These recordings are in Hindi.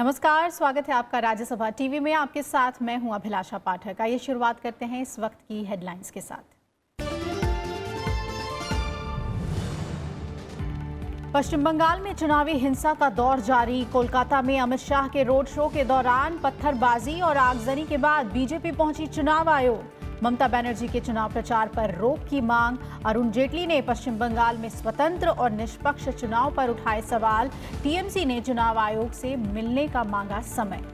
नमस्कार, स्वागत है आपका राज्यसभा टीवी में। आपके साथ मैं हूं अभिलाषा पाठक। आइए शुरुआत करते हैं इस वक्त की हेडलाइंस के साथ। पश्चिम बंगाल में चुनावी हिंसा का दौर जारी। कोलकाता में अमित शाह के रोड शो के दौरान पत्थरबाजी और आगजनी के बाद बीजेपी पहुंची चुनाव आयोग। ममता बनर्जी के चुनाव प्रचार पर रोक की मांग। अरुण जेटली ने पश्चिम बंगाल में स्वतंत्र और निष्पक्ष चुनाव पर उठाए सवाल। टीएमसी ने चुनाव आयोग से मिलने का मांगा समय।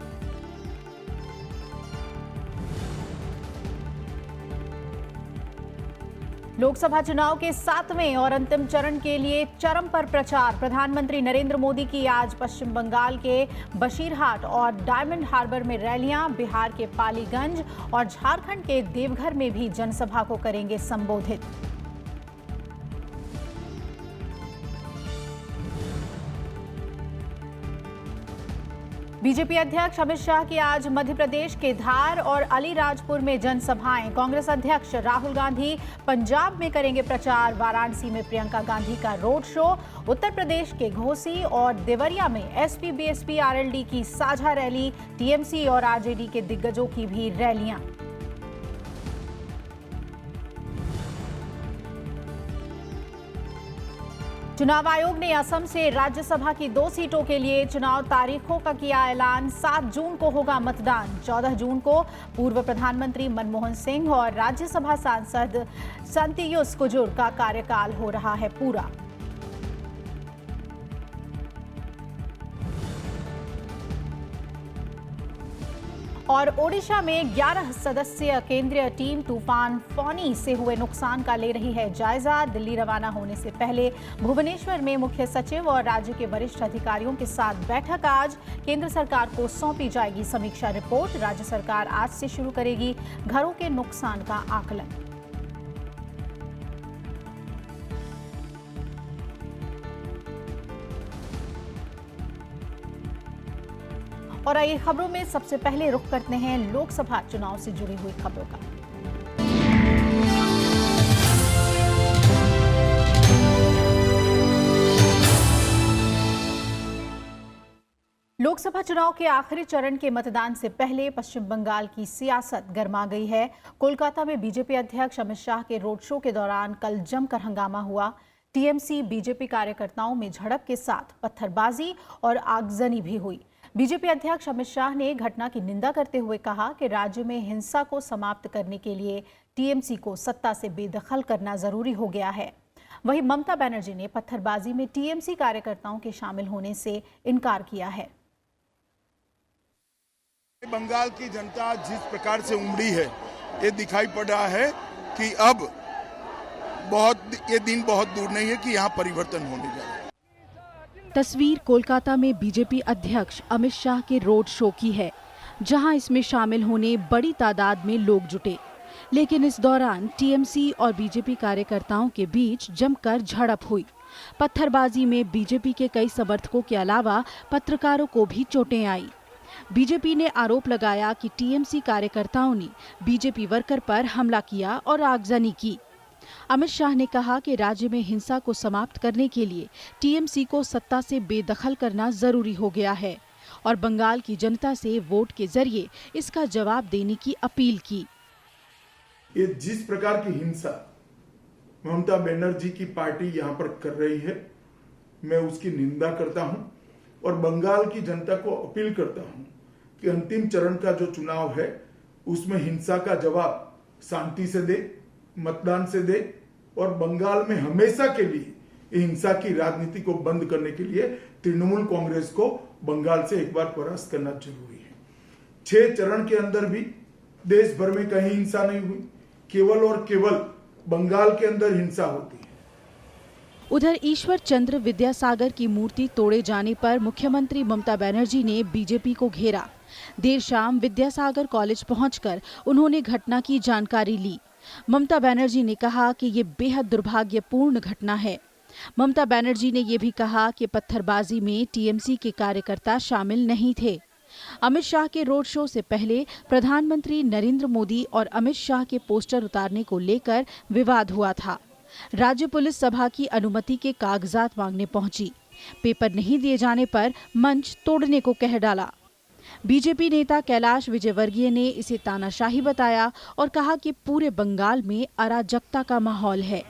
लोकसभा चुनाव के 7वें और अंतिम चरण के लिए चरम पर प्रचार। प्रधानमंत्री नरेंद्र मोदी की आज पश्चिम बंगाल के बशीरहाट और डायमंड हार्बर में रैलियां। बिहार के पालीगंज और झारखंड के देवघर में भी जनसभा को करेंगे संबोधित। बीजेपी अध्यक्ष अमित शाह की आज मध्य प्रदेश के धार और अलीराजपुर में जनसभाएं। कांग्रेस अध्यक्ष राहुल गांधी पंजाब में करेंगे प्रचार। वाराणसी में प्रियंका गांधी का रोड शो। उत्तर प्रदेश के घोसी और देवरिया में एसपी बीएसपी आरएलडी की साझा रैली। टीएमसी और आरजेडी के दिग्गजों की भी रैलियां। चुनाव आयोग ने असम से राज्यसभा की 2 सीटों के लिए चुनाव तारीखों का किया ऐलान। 7 जून को होगा मतदान। 14 जून को पूर्व प्रधानमंत्री मनमोहन सिंह और राज्यसभा सांसद संतयुस कुजूर का कार्यकाल हो रहा है पूरा। और ओडिशा में 11 सदस्यीय केंद्रीय टीम तूफान फौनी से हुए नुकसान का ले रही है जायजा। दिल्ली रवाना होने से पहले भुवनेश्वर में मुख्य सचिव और राज्य के वरिष्ठ अधिकारियों के साथ बैठक। आज केंद्र सरकार को सौंपी जाएगी समीक्षा रिपोर्ट। राज्य सरकार आज से शुरू करेगी घरों के नुकसान का आकलन। और आइए खबरों में सबसे पहले रुख करते हैं लोकसभा चुनाव से जुड़ी हुई खबरों का। लोकसभा चुनाव के आखिरी चरण के मतदान से पहले पश्चिम बंगाल की सियासत गर्मा गई है। कोलकाता में बीजेपी अध्यक्ष अमित शाह के रोड शो के दौरान कल जमकर हंगामा हुआ। टीएमसी बीजेपी कार्यकर्ताओं में झड़प के साथ पत्थरबाजी और आगजनी भी हुई। बीजेपी अध्यक्ष अमित शाह ने घटना की निंदा करते हुए कहा कि राज्य में हिंसा को समाप्त करने के लिए टीएमसी को सत्ता से बेदखल करना जरूरी हो गया है। वहीं ममता बनर्जी ने पत्थरबाजी में टीएमसी कार्यकर्ताओं के शामिल होने से इनकार किया है। बंगाल की जनता जिस प्रकार से उमड़ी है, ये दिखाई पड़ रहा है कि अब ये दिन बहुत दूर नहीं है कि यहाँ परिवर्तन होने जा रहा है। तस्वीर कोलकाता में बीजेपी अध्यक्ष अमित शाह के रोड शो की है, जहां इसमें शामिल होने बड़ी तादाद में लोग जुटे। लेकिन इस दौरान टीएमसी और बीजेपी कार्यकर्ताओं के बीच जमकर झड़प हुई। पत्थरबाजी में बीजेपी के कई समर्थकों के अलावा पत्रकारों को भी चोटें आई। बीजेपी ने आरोप लगाया कि टीएमसी कार्यकर्ताओं ने बीजेपी वर्कर पर हमला किया और आगजनी की। अमित शाह ने कहा कि राज्य में हिंसा को समाप्त करने के लिए टीएमसी को सत्ता से बेदखल करना जरूरी हो गया है और बंगाल की जनता से वोट के जरिए इसका जवाब देने की अपील की। ये जिस प्रकार की हिंसा ममता बनर्जी की पार्टी यहाँ पर कर रही है, मैं उसकी निंदा करता हूँ और बंगाल की जनता को अपील करता हूँ कि अंतिम चरण का जो चुनाव है उसमें हिंसा का जवाब शांति से दे, मतदान से दे और बंगाल में हमेशा के लिए हिंसा की राजनीति को बंद करने के लिए तृणमूल कांग्रेस को बंगाल से एक बार परास्त करना जरूरी है। 6 चरण के अंदर भी देश भर में कहीं हिंसा नहीं हुई, केवल और केवल बंगाल के अंदर हिंसा होती है। उधर ईश्वर चंद्र विद्यासागर की मूर्ति तोड़े जाने पर मुख्यमंत्री ममता बनर्जी ने बीजेपी को घेरा। देर शाम विद्यासागर कॉलेज पहुंचकर उन्होंने घटना की जानकारी ली। ममता बनर्जी ने कहा कि ये बेहद दुर्भाग्यपूर्ण घटना है। ममता बनर्जी ने ये भी कहा कि पत्थरबाजी में टीएमसी के कार्यकर्ता शामिल नहीं थे। अमित शाह के रोड शो से पहले प्रधानमंत्री नरेंद्र मोदी और अमित शाह के पोस्टर उतारने को लेकर विवाद हुआ था। राज्य पुलिस सभा की अनुमति के कागजात मांगने पहुंची। पेपर नहीं दिए जाने पर मंच तोड़ने को कह डाला। बीजेपी नेता कैलाश विजयवर्गीय ने इसे तानाशाही बताया और कहा कि पूरे बंगाल में अराजकता का माहौल है।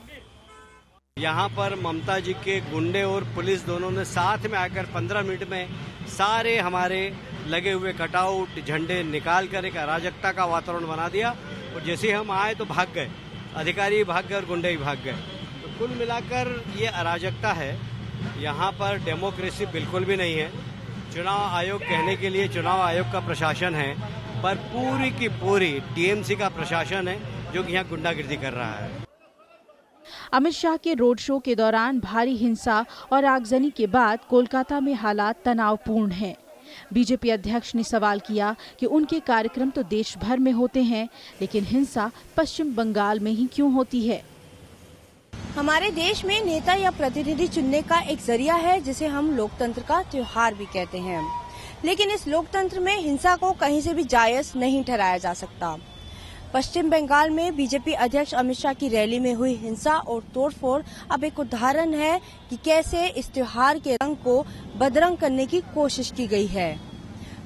यहाँ पर ममता जी के गुंडे और पुलिस दोनों ने साथ में आकर 15 मिनट में सारे हमारे लगे हुए कटआउट झंडे निकाल कर एक अराजकता का वातावरण बना दिया और जैसे ही हम आए तो भाग गए, अधिकारी भाग गए और गुंडे भी भाग गए। तो कुल मिलाकर ये अराजकता है। यहाँ पर डेमोक्रेसी बिल्कुल भी नहीं है। चुनाव आयोग कहने के लिए चुनाव आयोग का प्रशासन है, पर पूरी की पूरी टीएमसी का प्रशासन है जो कि यहाँ गुंडागिर्दी कर रहा है। अमित शाह के रोड शो के दौरान भारी हिंसा और आगजनी के बाद कोलकाता में हालात तनावपूर्ण हैं। बीजेपी अध्यक्ष ने सवाल किया कि उनके कार्यक्रम तो देश भर में होते हैं, लेकिन हिंसा पश्चिम बंगाल में ही क्यों होती है। हमारे देश में नेता या प्रतिनिधि चुनने का एक जरिया है जिसे हम लोकतंत्र का त्योहार भी कहते हैं, लेकिन इस लोकतंत्र में हिंसा को कहीं से भी जायज नहीं ठहराया जा सकता। पश्चिम बंगाल में बीजेपी अध्यक्ष अमित शाह की रैली में हुई हिंसा और तोड़फोड़ अब एक उदाहरण है कि कैसे इस त्योहार के रंग को बदरंग करने की कोशिश की गई है।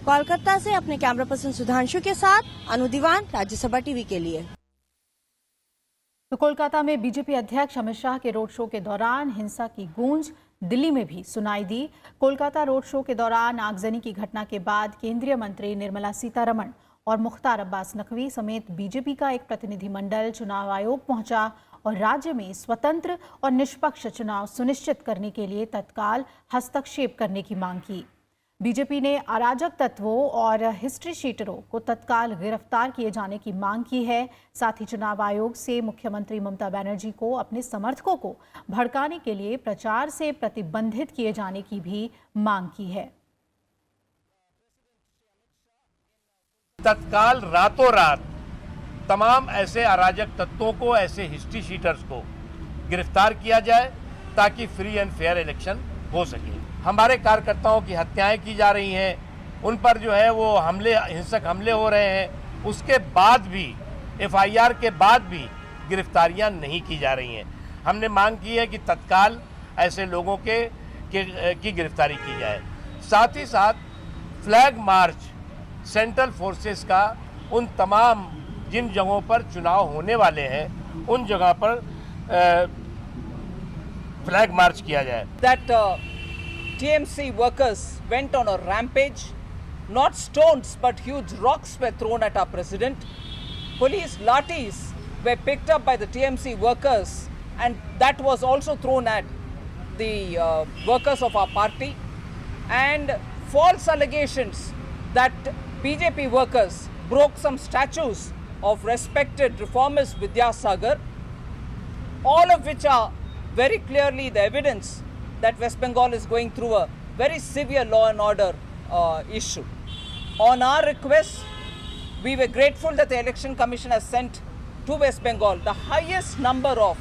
कोलकाता से अपने कैमरा पर्सन सुधांशु के साथ अनु दीवान, राज्यसभा टीवी के लिए। तो कोलकाता में बीजेपी अध्यक्ष अमित शाह के रोड शो के दौरान हिंसा की गूंज दिल्ली में भी सुनाई दी। कोलकाता रोड शो के दौरान आगजनी की घटना के बाद केंद्रीय मंत्री निर्मला सीतारमण और मुख्तार अब्बास नकवी समेत बीजेपी का एक प्रतिनिधिमंडल चुनाव आयोग पहुंचा और राज्य में स्वतंत्र और निष्पक्ष चुनाव सुनिश्चित करने के लिए तत्काल हस्तक्षेप करने की मांग की। बीजेपी ने अराजक तत्वों और हिस्ट्री शीटरों को तत्काल गिरफ्तार किए जाने की मांग की है। साथ ही चुनाव आयोग से मुख्यमंत्री ममता बनर्जी को अपने समर्थकों को भड़काने के लिए प्रचार से प्रतिबंधित किए जाने की भी मांग की है। तत्काल रातों रात तमाम ऐसे अराजक तत्वों को, ऐसे हिस्ट्री शीटर्स को गिरफ्तार किया जाए ताकि फ्री एंड फेयर इलेक्शन हो सके। हमारे कार्यकर्ताओं की हत्याएं की जा रही हैं, उन पर जो है वो हिंसक हमले हो रहे हैं, उसके बाद भी एफआईआर के बाद भी गिरफ्तारियां नहीं की जा रही हैं। हमने मांग की है कि तत्काल ऐसे लोगों की गिरफ्तारी की जाए। साथ ही साथ फ्लैग मार्च सेंट्रल फोर्सेस का उन तमाम जिन जगहों पर चुनाव होने वाले हैं उन जगह पर फ्लैग मार्च किया जाए। That TMC workers went on a rampage. Not stones but huge rocks were thrown at our president. Police lathis were picked up by the TMC workers and that was also thrown at the workers of our party. And false allegations that BJP workers broke some statues of respected reformist Vidyasagar, all of which are very clearly the evidence that West Bengal is going through a very severe law and order issue. On our request, we were grateful that the Election Commission has sent to West Bengal the highest number of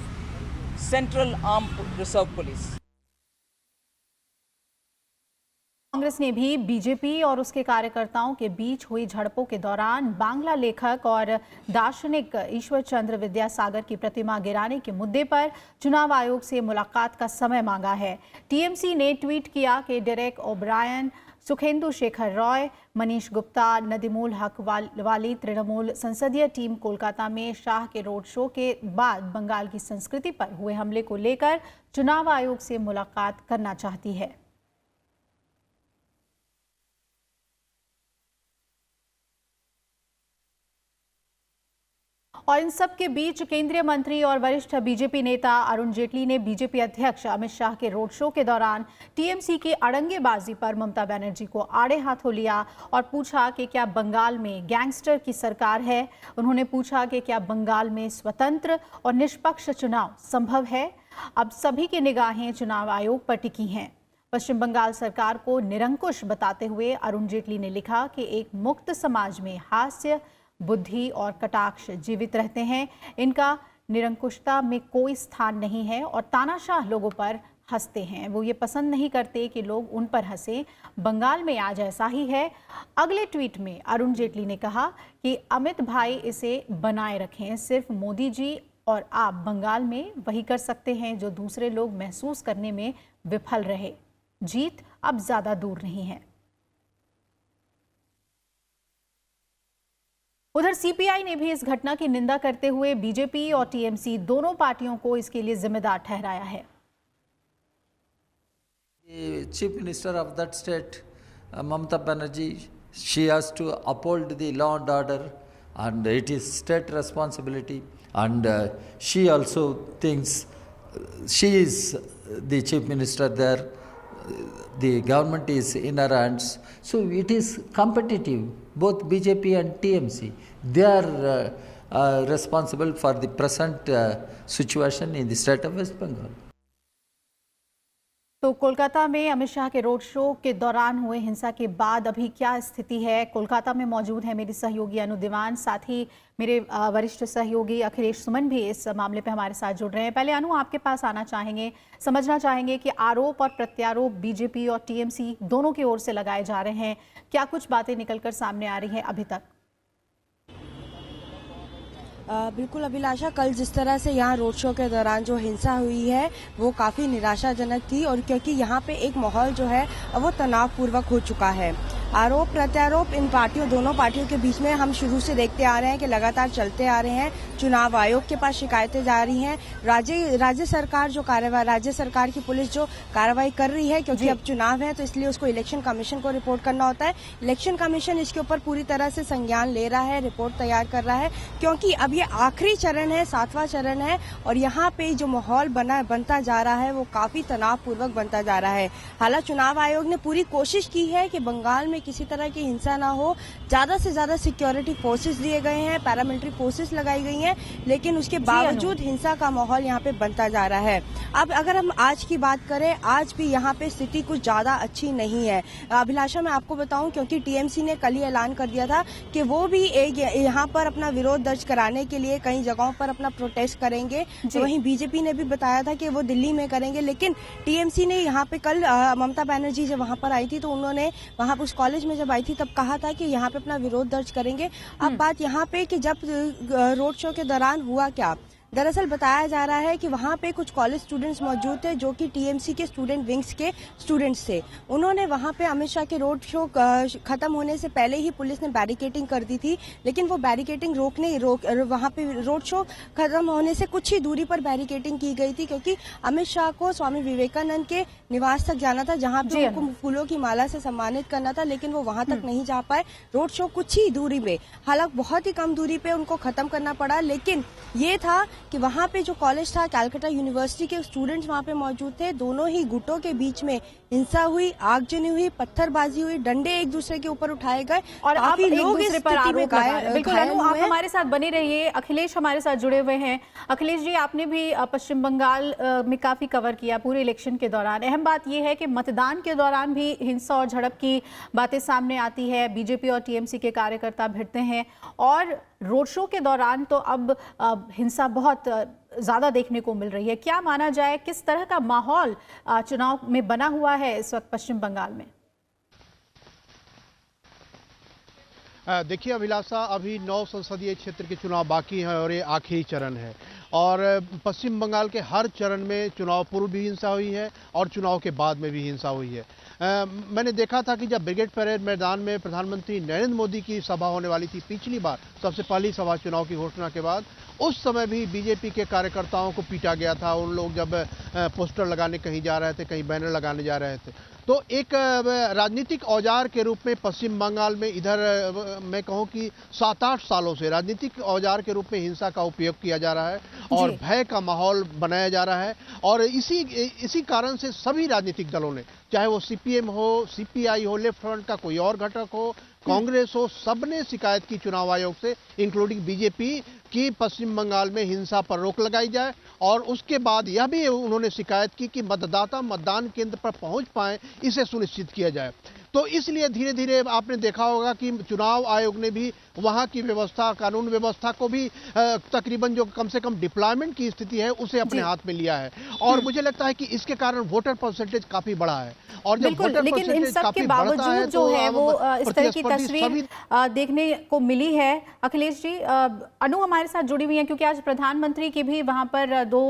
Central Armed Reserve Police. Congress ने भी बीजेपी और उसके कार्यकर्ताओं के बीच हुई झड़पों के दौरान बांग्ला लेखक और दार्शनिक ईश्वर चंद्र विद्यासागर की प्रतिमा गिराने के मुद्दे पर चुनाव आयोग से मुलाकात का समय मांगा है। टीएमसी ने ट्वीट किया कि डेरेक ओब्रायन, सुखेंदु शेखर रॉय, मनीष गुप्ता, नदीमुल हक वाली तृणमूल संसदीय टीम कोलकाता में शाह के रोड शो के बाद बंगाल की संस्कृति पर हुए हमले को लेकर चुनाव आयोग से मुलाकात करना चाहती है। और इन सब के बीच केंद्रीय मंत्री और वरिष्ठ बीजेपी नेता अरुण जेटली ने बीजेपी अध्यक्ष अमित शाह के रोड शो के दौरान टीएमसी की अड़ंगेबाजी पर ममता बनर्जी को आड़े हाथों लिया और पूछा कि क्या बंगाल में गैंगस्टर की सरकार है। उन्होंने पूछा कि क्या बंगाल में स्वतंत्र और निष्पक्ष चुनाव संभव है। अब सभी की निगाहें चुनाव आयोग पर टिकी हैं। पश्चिम बंगाल सरकार को निरंकुश बताते हुए अरुण जेटली ने लिखा कि एक मुक्त समाज में हास्य, बुद्धि और कटाक्ष जीवित रहते हैं। इनका निरंकुशता में कोई स्थान नहीं है और तानाशाह लोगों पर हंसते हैं। वो ये पसंद नहीं करते कि लोग उन पर हंसे। बंगाल में आज ऐसा ही है। अगले ट्वीट में अरुण जेटली ने कहा कि अमित भाई इसे बनाए रखें। सिर्फ मोदी जी और आप बंगाल में वही कर सकते हैं जो दूसरे लोग महसूस करने में विफल रहे। जीत अब ज्यादा दूर नहीं है। उधर सीपीआई ने भी इस घटना की निंदा करते हुए बीजेपी और टीएमसी दोनों पार्टियों को इसके लिए जिम्मेदार ठहराया है। The Chief Minister of that state, Mamata Banerjee, she has to uphold the law and order, and it is state responsibility. And she also thinks she is the Chief Minister there. The government is in her hands. So it is competitive. Both BJP and TMC, they are responsible for the present situation in the state of West Bengal. तो कोलकाता में अमित शाह के रोड शो के दौरान हुए हिंसा के बाद अभी क्या स्थिति है? कोलकाता में मौजूद है मेरी सहयोगी अनु दीवान, साथ ही मेरे वरिष्ठ सहयोगी अखिलेश सुमन भी इस मामले पे हमारे साथ जुड़ रहे हैं। पहले अनु, आपके पास आना चाहेंगे, समझना चाहेंगे कि आरोप और प्रत्यारोप बीजेपी और टीएमसी दोनों की ओर से लगाए जा रहे हैं, क्या कुछ बातें निकलकर सामने आ रही हैं अभी तक? बिल्कुल अभिलाषा, कल जिस तरह से यहाँ रोड शो के दौरान जो हिंसा हुई है वो काफ़ी निराशाजनक थी, और क्योंकि यहाँ पे एक माहौल जो है वो तनावपूर्वक हो चुका है। आरोप प्रत्यारोप इन पार्टियों, दोनों पार्टियों के बीच में हम शुरू से देखते आ रहे हैं कि लगातार चलते आ रहे हैं। चुनाव आयोग के पास शिकायतें जा रही हैं, राज्य सरकार जो कार्रवाई, राज्य सरकार की पुलिस जो कार्रवाई कर रही है, क्योंकि अब चुनाव है तो इसलिए उसको इलेक्शन कमीशन को रिपोर्ट करना होता है। इलेक्शन कमीशन इसके ऊपर पूरी तरह से संज्ञान ले रहा है, रिपोर्ट तैयार कर रहा है, क्योंकि अब ये आखिरी चरण है, 7वां चरण है, और यहाँ पे जो माहौल बनता जा रहा है वो काफी तनावपूर्वक बनता जा रहा है। हालांकि चुनाव आयोग ने पूरी कोशिश की है कि बंगाल में किसी तरह की हिंसा ना हो, ज्यादा से ज्यादा सिक्योरिटी फोर्सेस दिए गए हैं, पैरामिलिट्री फोर्सेस लगाई गई हैं, लेकिन उसके बावजूद हिंसा का माहौल यहाँ पे बनता जा रहा है। अब अगर हम आज की बात करें, आज भी यहाँ पे स्थिति कुछ ज्यादा अच्छी नहीं है। अभिलाषा, मैं आपको बताऊं, क्योंकि टीएमसी ने कल ही ऐलान कर दिया था कि वो भी यहाँ पर अपना विरोध दर्ज कराने के लिए कई जगहों पर अपना प्रोटेस्ट करेंगे। तो वहीं बीजेपी ने भी बताया था कि वो दिल्ली में करेंगे, लेकिन टीएमसी ने यहाँ पे कल ममता बनर्जी जब वहां पर आई थी तो उन्होंने वहां पर उस कॉलेज में जब आई थी तब कहा था कि यहाँ पे अपना विरोध दर्ज करेंगे। अब बात यहाँ पे कि जब रोड शो के दौरान हुआ क्या, दरअसल बताया जा रहा है कि वहाँ पे कुछ कॉलेज स्टूडेंट्स मौजूद थे जो कि टीएमसी के स्टूडेंट विंग्स के स्टूडेंट्स थे। उन्होंने वहाँ पे अमित शाह के रोड शो खत्म होने से पहले ही पुलिस ने बैरिकेडिंग कर दी थी, लेकिन वो बैरिकेडिंग वहाँ पे रोड शो खत्म होने से कुछ ही दूरी पर बैरिकेडिंग की गई थी, क्योंकि अमित शाह को स्वामी विवेकानंद के निवास तक जाना था, जहाँ पे उनको फूलों की माला से सम्मानित करना था, लेकिन वो वहां तक नहीं जा पाए। रोड शो कुछ ही दूरी में, हालांकि बहुत ही कम दूरी पे उनको खत्म करना पड़ा, लेकिन ये था कि वहाँ पे जो कॉलेज था, कलकत्ता यूनिवर्सिटी के स्टूडेंट्स वहाँ पे मौजूद थे। दोनों ही गुटों के बीच में हिंसा हुई, आगजनी हुई, पत्थरबाजी हुई, डंडे एक दूसरे के ऊपर उठाए गए और आप एक दूसरे पर आरोप लगा रहे हैं। बिल्कुल अनु, आप हमारे साथ बने रहिए। अखिलेश हमारे साथ जुड़े हुए हैं। अखिलेश जी, आपने भी पश्चिम बंगाल में काफी कवर किया पूरे इलेक्शन के दौरान। अहम बात यह है कि मतदान के दौरान भी हिंसा और झड़प की बातें सामने आती है, बीजेपी और टीएमसी के कार्यकर्ता भिड़ते हैं, और रोड शो के दौरान तो अब हिंसा बहुत ज्यादा देखने को मिल रही है। क्या माना जाए, किस तरह का माहौल चुनाव में बना हुआ है इस वक्त पश्चिम बंगाल में? देखिए अभिलाषा, अभी 9 संसदीय क्षेत्र के चुनाव बाकी हैं और ये आखिरी चरण है, और पश्चिम बंगाल के हर चरण में चुनाव पूर्व भी हिंसा हुई है और चुनाव के बाद में भी हिंसा हुई है। मैंने देखा था कि जब ब्रिगेड परेड मैदान में प्रधानमंत्री नरेंद्र मोदी की सभा होने वाली थी पिछली बार, सबसे पहली सभा चुनाव की घोषणा के बाद, उस समय भी बीजेपी के कार्यकर्ताओं को पीटा गया था। उन लोग जब पोस्टर लगाने कहीं जा रहे थे, कहीं बैनर लगाने जा रहे थे, तो एक राजनीतिक औजार के रूप में पश्चिम बंगाल में इधर मैं कहूं कि 7-8 सालों से राजनीतिक औजार के रूप में हिंसा का उपयोग किया जा रहा है और भय का माहौल बनाया जा रहा है। और इसी कारण से सभी राजनीतिक दलों ने, चाहे वो सीपीएम हो, सीपीआई हो, लेफ्ट फ्रंट का कोई और घटक हो, कांग्रेस हो, सबने शिकायत की चुनाव आयोग से, इंक्लूडिंग बीजेपी, कि पश्चिम बंगाल में हिंसा पर रोक लगाई जाए। और उसके बाद यह भी उन्होंने शिकायत की कि मतदाता मतदान केंद्र पर पहुंच पाए, इसे सुनिश्चित किया जाए। तो इसलिए धीरे धीरे आपने देखा होगा कि चुनाव आयोग ने भी वहां की व्यवस्था, कानून व्यवस्था को भी तकरीबन जो कम से कम डिप्लॉयमेंट की स्थिति है उसे अपने हाथ में लिया है। और मुझे लगता है कि इसके कारण वोटर परसेंटेज काफी बढ़ा है। और जब वोटर लेकिन इन सब के बावजूद जो है वो इस तरह की तस्वीर देखने को मिली है। अखिलेश जी, अनु हमारे साथ जुड़ी हुई है क्योंकि आज प्रधानमंत्री की भी वहां पर 2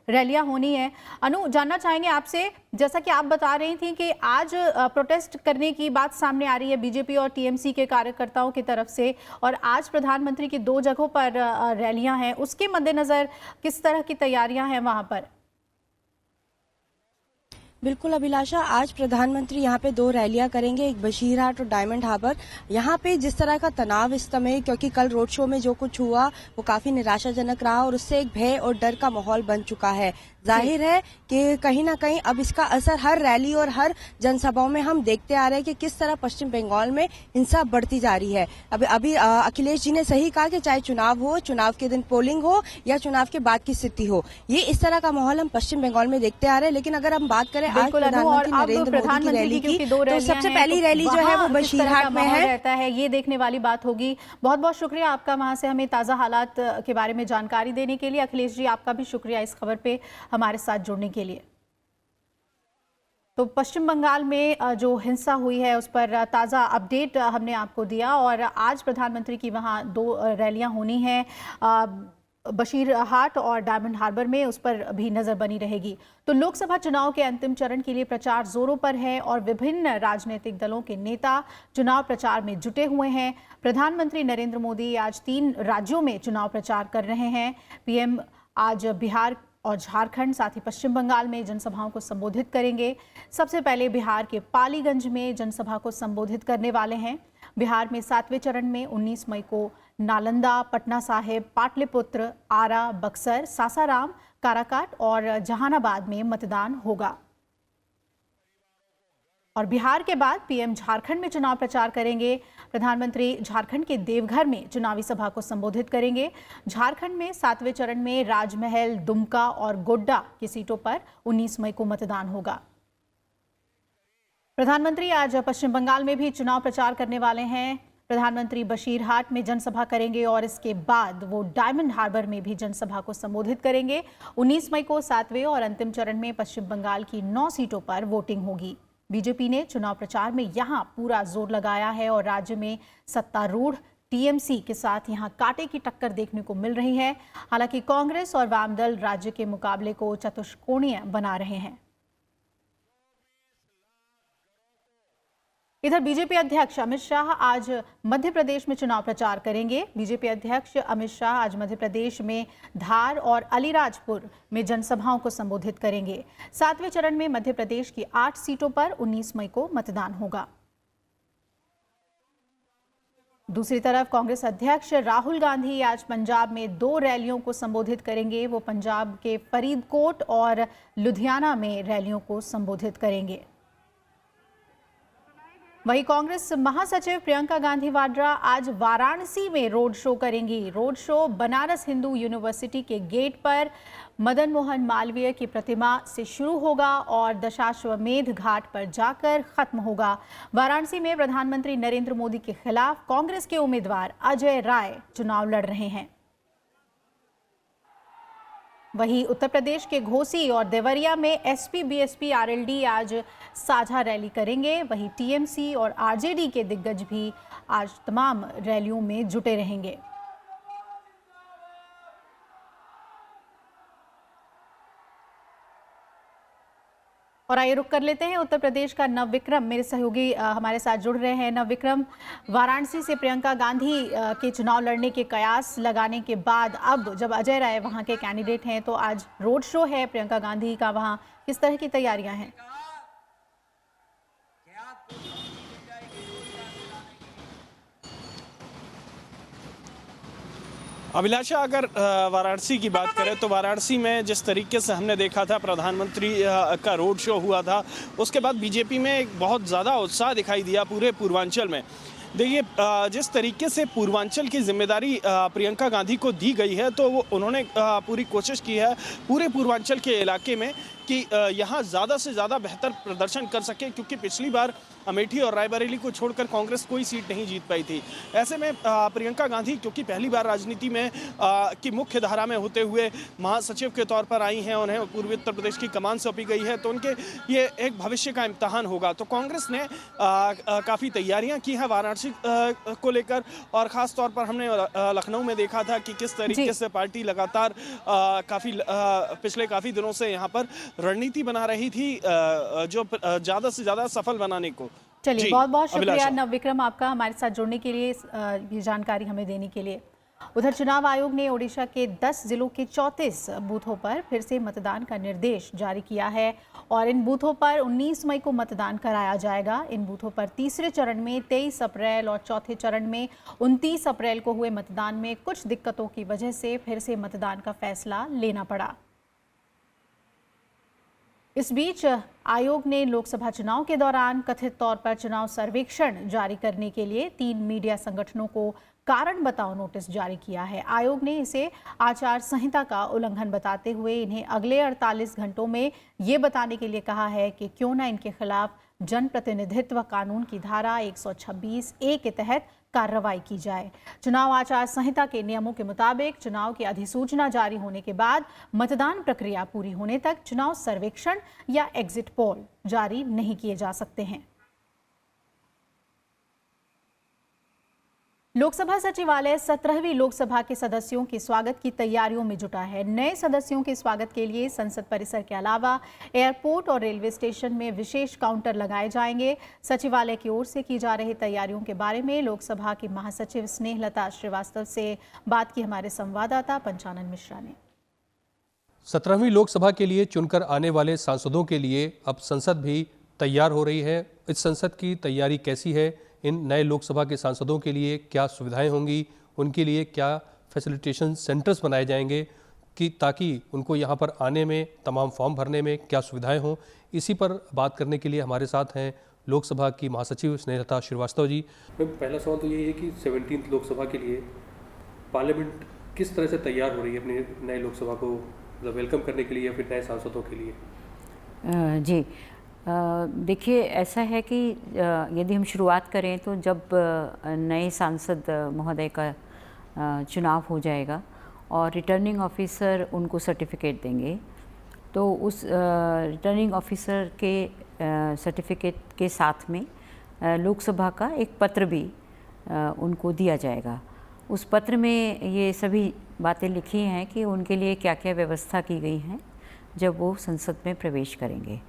रैलियां होनी है। अनु, जानना चाहेंगे आपसे, जैसा कि आप बता रही थी कि आज प्रोटेस्ट प्रोटेस्ट करने की बात सामने आ रही है बीजेपी और टीएमसी के कार्यकर्ताओं की तरफ से, और आज प्रधानमंत्री की 2 जगहों पर रैलियां हैं, उसके मद्देनजर किस तरह की तैयारियां हैं वहां पर? बिल्कुल अभिलाषा, आज प्रधानमंत्री यहाँ पे 2 रैलियां करेंगे, एक बशीरहाट और डायमंड हार्बर। यहाँ पे जिस तरह का तनाव इस समय, क्योंकि कल रोड शो में जो कुछ हुआ वो काफी निराशाजनक रहा और उससे एक भय और डर का माहौल बन चुका है। जाहिर है कि कहीं ना कहीं अब इसका असर हर रैली और हर जनसभाओं में हम देखते आ रहे हैं कि किस तरह पश्चिम बंगाल में हिंसा बढ़ती जा रही है। अभी अखिलेश जी ने सही कहा कि चाहे चुनाव हो, चुनाव के दिन पोलिंग हो या चुनाव के बाद की स्थिति हो, ये इस तरह का माहौल हम पश्चिम बंगाल में देखते आ रहे हैं। लेकिन अगर हम बात करें आज प्रधानमंत्री नरेंद्र मोदी की रैली की, तो सबसे पहली रैली जो है वो बशीरहाट में है। रहता है, ये देखने वाली बात होगी। बहुत बहुत शुक्रिया आपका वहां से हमें ताजा हालात के बारे में जानकारी देने के लिए। अखिलेश जी, आपका भी शुक्रिया इस खबर पे हमारे साथ जुड़ने के लिए। तो पश्चिम बंगाल में जो हिंसा हुई है उस पर ताज़ा अपडेट हमने आपको दिया, और आज प्रधानमंत्री की वहां 2 रैलियां होनी हैं, बशीरहाट और डायमंड हार्बर में, उस पर भी नजर बनी रहेगी। तो लोकसभा चुनाव के अंतिम चरण के लिए प्रचार जोरों पर है और विभिन्न राजनीतिक दलों के नेता चुनाव प्रचार में जुटे हुए हैं। प्रधानमंत्री नरेंद्र मोदी आज 3 राज्यों में चुनाव प्रचार कर रहे हैं। पीएम आज बिहार और झारखंड, साथ ही पश्चिम बंगाल में जनसभाओं को संबोधित करेंगे। सबसे पहले बिहार के पालीगंज में जनसभा को संबोधित करने वाले हैं। बिहार में 7वें चरण में 19 मई को नालंदा, पटना साहिब, पाटलिपुत्र, आरा, बक्सर, सासाराम, काराकाट और जहानाबाद में मतदान होगा। और बिहार के बाद पीएम झारखंड में चुनाव प्रचार करेंगे। प्रधानमंत्री झारखंड के देवघर में चुनावी सभा को संबोधित करेंगे। झारखंड में 7वें चरण में राजमहल, दुमका और गोड्डा की सीटों पर 19 मई को मतदान होगा। प्रधानमंत्री आज पश्चिम बंगाल में भी चुनाव प्रचार करने वाले हैं। प्रधानमंत्री बशीरहाट में जनसभा करेंगे और इसके बाद वो डायमंड हार्बर में भी जनसभा को संबोधित करेंगे। 19 मई को 7वें और अंतिम चरण में पश्चिम बंगाल की 9 सीटों पर वोटिंग होगी। बीजेपी ने चुनाव प्रचार में यहां पूरा जोर लगाया है और राज्य में सत्तारूढ़ टीएमसी के साथ यहां कांटे की टक्कर देखने को मिल रही है। हालांकि कांग्रेस और वाम दल राज्य के मुकाबले को चतुष्कोणीय बना रहे हैं। इधर बीजेपी अध्यक्ष अमित शाह आज मध्य प्रदेश में चुनाव प्रचार करेंगे। बीजेपी अध्यक्ष अमित शाह आज मध्य प्रदेश में धार और अलीराजपुर में जनसभाओं को संबोधित करेंगे। 7वें चरण में मध्य प्रदेश की 8 सीटों पर 19 मई को मतदान होगा। दूसरी तरफ कांग्रेस अध्यक्ष राहुल गांधी आज पंजाब में 2 रैलियों को संबोधित करेंगे। वो पंजाब के फरीदकोट और लुधियाना में रैलियों को संबोधित करेंगे। वहीं कांग्रेस महासचिव प्रियंका गांधी वाड्रा आज वाराणसी में रोड शो करेंगी। Road show Banaras Hindu university के गेट पर मदन मोहन मालवीय की प्रतिमा से शुरू होगा और दशाश्वमेध घाट पर जाकर खत्म होगा। वाराणसी में प्रधानमंत्री नरेंद्र मोदी के खिलाफ कांग्रेस के उम्मीदवार अजय राय चुनाव लड़ रहे हैं। वहीं उत्तर प्रदेश के घोसी और देवरिया में एसपी, बीएसपी, आरएलडी आज साझा रैली करेंगे। वहीं टीएमसी और आरजेडी के दिग्गज भी आज तमाम रैलियों में जुटे रहेंगे। और आइए रुक कर लेते हैं उत्तर प्रदेश का नवविक्रम, मेरे सहयोगी हमारे साथ जुड़ रहे हैं। नवविक्रम, वाराणसी से प्रियंका गांधी के चुनाव लड़ने के कयास लगाने के बाद अब जब अजय राय वहां के कैंडिडेट हैं तो आज रोड शो है प्रियंका गांधी का, वहां किस तरह की तैयारियां हैं? अभिलाषा, अगर वाराणसी की बात करें तो वाराणसी में जिस तरीके से हमने देखा था प्रधानमंत्री का रोड शो हुआ था, उसके बाद बीजेपी में एक बहुत ज़्यादा उत्साह दिखाई दिया पूरे पूर्वांचल में। देखिए, जिस तरीके से पूर्वांचल की जिम्मेदारी प्रियंका गांधी को दी गई है तो उन्होंने पूरी कोशिश की है पूरे पूर्वांचल के इलाके में कि यहाँ ज़्यादा से ज़्यादा बेहतर प्रदर्शन कर सके, क्योंकि पिछली बार अमेठी और रायबरेली को छोड़कर कांग्रेस कोई सीट नहीं जीत पाई थी। ऐसे में प्रियंका गांधी क्योंकि पहली बार राजनीति में की मुख्य धारा में होते हुए महासचिव के तौर पर आई हैं, उन्हें पूर्वी उत्तर प्रदेश की कमान सौंपी गई है, तो उनके ये एक भविष्य का इम्तहान होगा। तो कांग्रेस ने काफ़ी तैयारियाँ की हैं वाराणसी को लेकर, और ख़ास तौर पर हमने लखनऊ में देखा था कि किस तरीके से पार्टी लगातार पिछले काफ़ी दिनों से यहाँ पर रणनीति बना रही थी जो ज़्यादा से ज़्यादा सफल बनाने को। चलिए, जी, बहुत बहुत शुक्रिया अभिलाषा। नवविक्रम आपका हमारे साथ जुड़ने के लिए, ये जानकारी हमें देने के लिए। उधर चुनाव आयोग ने ओडिशा के 10 जिलों के 34 बूथों पर फिर से मतदान का निर्देश जारी किया है और इन बूथों पर 19 मई को मतदान कराया जाएगा। इन बूथों पर तीसरे चरण में 23 अप्रैल और चौथे चरण में 29 अप्रैल को हुए मतदान में कुछ दिक्कतों की वजह से फिर से मतदान का फैसला लेना पड़ा। इस बीच आयोग ने लोकसभा चुनाव के दौरान कथित तौर पर चुनाव सर्वेक्षण जारी करने के लिए 3 मीडिया संगठनों को कारण बताओ नोटिस जारी किया है। आयोग ने इसे आचार संहिता का उल्लंघन बताते हुए इन्हें अगले 48 घंटों में ये बताने के लिए कहा है कि क्यों न इनके खिलाफ जनप्रतिनिधित्व कानून की धारा 126A के तहत कार्रवाई की जाए। चुनाव आचार संहिता के नियमों के मुताबिक चुनाव की अधिसूचना जारी होने के बाद मतदान प्रक्रिया पूरी होने तक चुनाव सर्वेक्षण या एग्जिट पोल जारी नहीं किए जा सकते हैं। लोकसभा सचिवालय 17वीं लोकसभा के सदस्यों के स्वागत की तैयारियों में जुटा है। नए सदस्यों के स्वागत के लिए संसद परिसर के अलावा एयरपोर्ट और रेलवे स्टेशन में विशेष काउंटर लगाए जाएंगे। सचिवालय की ओर से की जा रही तैयारियों के बारे में लोकसभा की महासचिव स्नेहलता श्रीवास्तव से बात की हमारे संवाददाता पंचानन मिश्रा ने। 17वीं लोकसभा के लिए चुनकर आने वाले सांसदों के लिए अब संसद भी तैयार हो रही है। इस संसद की तैयारी कैसी है, इन नए लोकसभा के सांसदों के लिए क्या सुविधाएं होंगी, उनके लिए क्या फैसिलिटेशन सेंटर्स बनाए जाएंगे कि ताकि उनको यहां पर आने में, तमाम फॉर्म भरने में क्या सुविधाएं हों, इसी पर बात करने के लिए हमारे साथ हैं लोकसभा की महासचिव स्नेहलता श्रीवास्तव जी। पहला सवाल तो यही है कि 17वीं लोकसभा के लिए पार्लियामेंट किस तरह से तैयार हो रही है अपने नए लोकसभा को वेलकम करने के लिए या फिर नए सांसदों के लिए? जी देखिए, ऐसा है कि यदि हम शुरुआत करें तो जब नए सांसद महोदय का चुनाव हो जाएगा और रिटर्निंग ऑफिसर उनको सर्टिफिकेट देंगे, तो उस रिटर्निंग ऑफिसर के सर्टिफिकेट के साथ में लोकसभा का एक पत्र भी उनको दिया जाएगा। उस पत्र में ये सभी बातें लिखी हैं कि उनके लिए क्या क्या व्यवस्था की गई हैं जब वो संसद में प्रवेश करेंगे।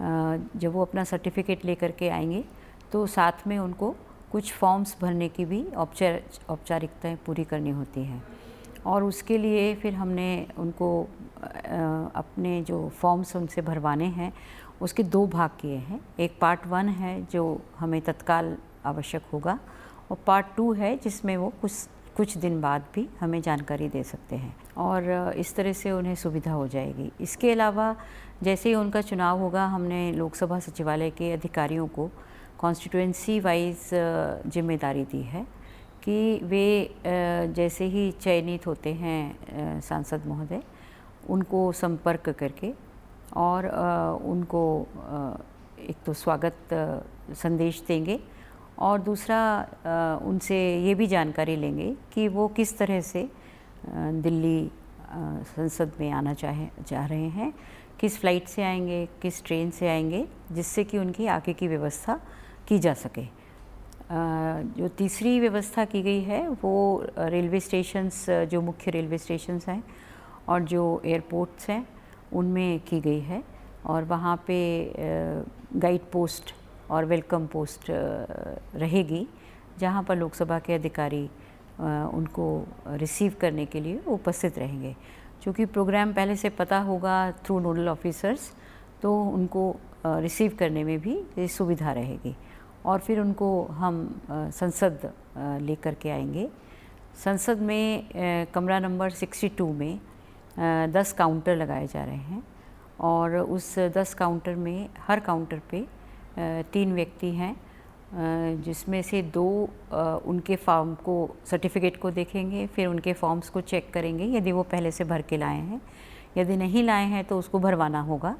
जब वो अपना सर्टिफिकेट लेकर के आएंगे तो साथ में उनको कुछ फॉर्म्स भरने की भी औपचारिकताएं पूरी करनी होती हैं और उसके लिए फिर हमने उनको अपने जो फॉर्म्स उनसे भरवाने हैं उसके 2 भाग किए हैं। एक पार्ट 1 है जो हमें तत्काल आवश्यक होगा और पार्ट 2 है जिसमें वो कुछ दिन बाद भी हमें जानकारी दे सकते हैं और इस तरह से उन्हें सुविधा हो जाएगी। इसके अलावा जैसे ही उनका चुनाव होगा, हमने लोकसभा सचिवालय के अधिकारियों को कॉन्स्टिट्यूएंसी वाइज जिम्मेदारी दी है कि वे जैसे ही चयनित होते हैं सांसद महोदय, उनको संपर्क करके और उनको एक तो स्वागत संदेश देंगे और दूसरा उनसे ये भी जानकारी लेंगे कि वो किस तरह से दिल्ली संसद में आना चाह रहे हैं, किस फ्लाइट से आएंगे, किस ट्रेन से आएंगे, जिससे कि उनकी आगे की व्यवस्था की जा सके। जो तीसरी व्यवस्था की गई है वो रेलवे स्टेशंस, जो मुख्य रेलवे स्टेशंस हैं और जो एयरपोर्ट्स हैं उनमें की गई है और वहाँ पे गाइड पोस्ट और वेलकम पोस्ट रहेगी जहाँ पर लोकसभा के अधिकारी उनको रिसीव करने के लिए उपस्थित रहेंगे। क्योंकि प्रोग्राम पहले से पता होगा थ्रू नोडल ऑफिसर्स, तो उनको रिसीव करने में भी सुविधा रहेगी और फिर उनको हम संसद लेकर के आएंगे। संसद में कमरा नंबर 62 में 10 काउंटर लगाए जा रहे हैं और उस 10 काउंटर में हर काउंटर पे 3 व्यक्ति हैं जिसमें से 2 उनके फॉर्म को, सर्टिफिकेट को देखेंगे, फिर उनके फॉर्म्स को चेक करेंगे यदि वो पहले से भर के लाए हैं। यदि नहीं लाए हैं तो उसको भरवाना होगा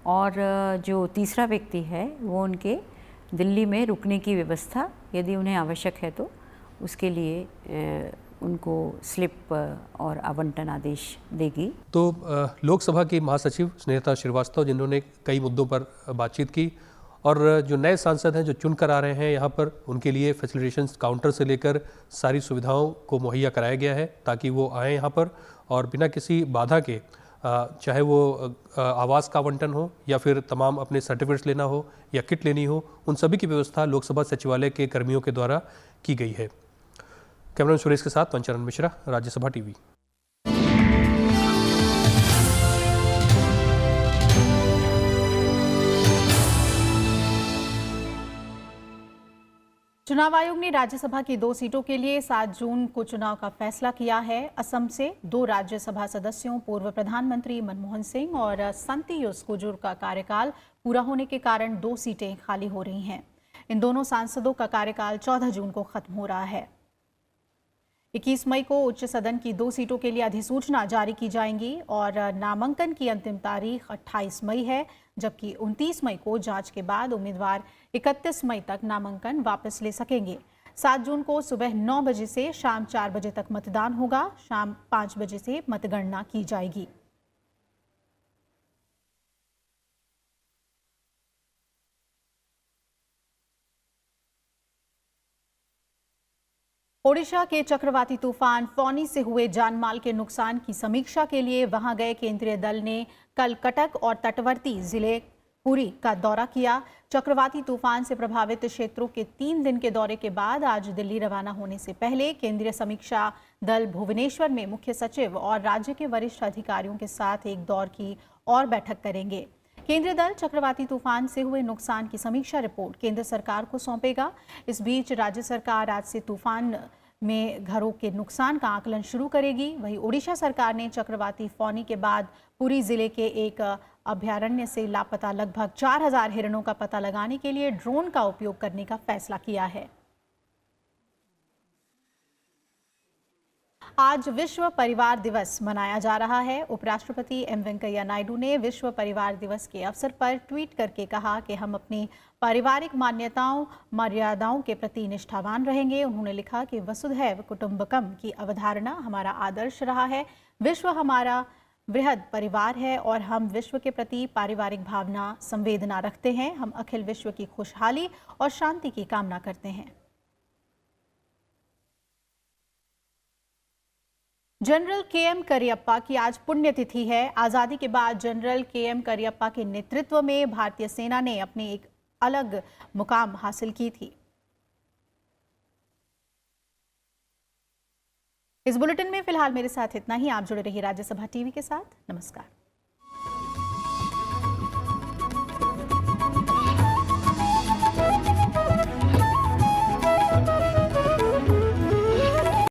और जो तीसरा व्यक्ति है वो उनके दिल्ली में रुकने की व्यवस्था यदि उन्हें आवश्यक है तो उसके लिए उनको स्लिप और आवंटन आदेश देगी। तो लोकसभा की महासचिव स्नेहलता श्रीवास्तव जिन्होंने कई मुद्दों पर बातचीत की और जो नए सांसद हैं जो चुनकर आ रहे हैं यहाँ पर, उनके लिए फैसिलिटेशन काउंटर से लेकर सारी सुविधाओं को मुहैया कराया गया है ताकि वो आएँ यहाँ पर और बिना किसी बाधा के चाहे वो आवास का आवंटन हो या फिर तमाम अपने सर्टिफिकेट्स लेना हो या किट लेनी हो, उन सभी की व्यवस्था लोकसभा सचिवालय के कर्मियों के द्वारा की गई है। कैमरामैन सुरेश के साथ पंचरण मिश्रा, राज्यसभा टीवी। चुनाव आयोग ने राज्यसभा की 2 सीटों के लिए 7 जून को चुनाव का फैसला किया है। असम से 2 राज्यसभा सदस्यों पूर्व प्रधानमंत्री मनमोहन सिंह और संतियुस कुजूर का कार्यकाल पूरा होने के कारण 2 सीटें खाली हो रही हैं। इन दोनों सांसदों का कार्यकाल 14 जून को खत्म हो रहा है। 21 मई को उच्च सदन की 2 सीटों के लिए अधिसूचना जारी की जाएंगी और नामांकन की अंतिम तारीख 28 मई है, जबकि 29 मई को जांच के बाद उम्मीदवार 31 मई तक नामांकन वापस ले सकेंगे। 7 जून को सुबह 9 बजे से शाम 4 बजे तक मतदान होगा। शाम 5 बजे से मतगणना की जाएगी। ओडिशा के चक्रवाती तूफान फौनी से हुए जानमाल के नुकसान की समीक्षा के लिए वहां गए केंद्रीय दल ने कल कटक और तटवर्ती जिले पुरी का दौरा किया। चक्रवाती तूफान से प्रभावित क्षेत्रों के 3 दिन के दौरे के बाद आज दिल्ली रवाना होने से पहले केंद्रीय समीक्षा दल भुवनेश्वर में मुख्य सचिव और राज्य के वरिष्ठ अधिकारियों के साथ एक दौर की और बैठक करेंगे। केंद्रीय दल चक्रवाती तूफान से हुए नुकसान की समीक्षा रिपोर्ट केंद्र सरकार को सौंपेगा। इस बीच राज्य सरकार आज से तूफान में घरों के नुकसान का आकलन शुरू करेगी। वहीं ओडिशा सरकार ने चक्रवाती फौनी के बाद पुरी जिले के एक अभयारण्य से लापता लगभग 4000 हिरणों का पता लगाने के लिए ड्रोन का उपयोग करने का फैसला किया है। आज विश्व परिवार दिवस मनाया जा रहा है। उपराष्ट्रपति एम वेंकैया नायडू ने विश्व परिवार दिवस के अवसर पर ट्वीट करके कहा कि हम अपनी पारिवारिक मान्यताओं मर्यादाओं के प्रति निष्ठावान रहेंगे। उन्होंने लिखा कि वसुधैव कुटुंबकम की अवधारणा हमारा आदर्श रहा है। विश्व हमारा वृहद परिवार है और हम विश्व के प्रति पारिवारिक भावना संवेदना रखते हैं। हम अखिल विश्व की खुशहाली और शांति की कामना करते हैं। General KM. करियप्पा की आज पुण्यतिथि है। आजादी के बाद जनरल के.एम. करियप्पा के नेतृत्व में भारतीय सेना ने अपनी एक अलग मुकाम हासिल की थी। इस बुलेटिन में फिलहाल मेरे साथ इतना ही। आप जुड़े रहिए राज्यसभा टीवी के साथ। नमस्कार।